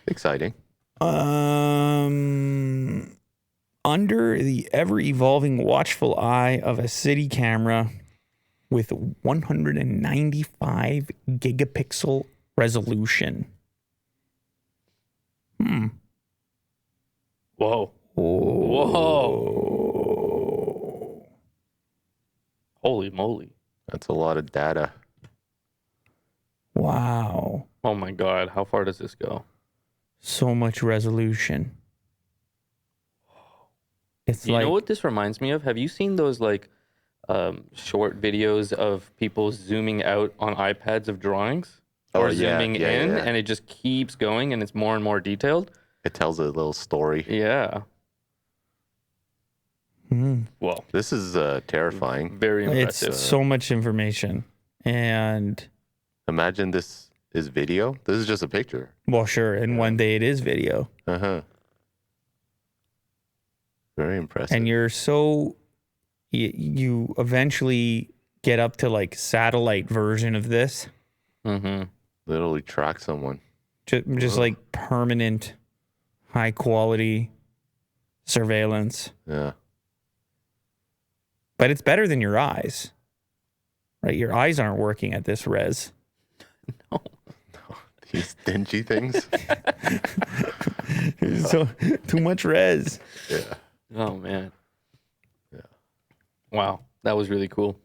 Exciting. Under the ever-evolving watchful eye of a city camera with 195 gigapixel resolution. Whoa. Whoa. Holy moly. That's a lot of data. Wow. Oh my God. How far does this go? So much resolution. It's You know what this reminds me of? Have you seen those like short videos of people zooming out on iPads of drawings? Or zooming in, and it just keeps going and it's more and more detailed? It tells a little story. Yeah. Well, this is terrifying. Very impressive. It's so much information. And imagine this is video. This is just a picture. Well, sure. And one day it is video. Very impressive. And you're you eventually get up to like satellite version of this. Literally track someone. Just like permanent, high quality surveillance. Yeah. But it's better than your eyes, right? Your eyes aren't working at this res. No. These dingy things. So too much res. Yeah. Oh man. Yeah. Wow, that was really cool.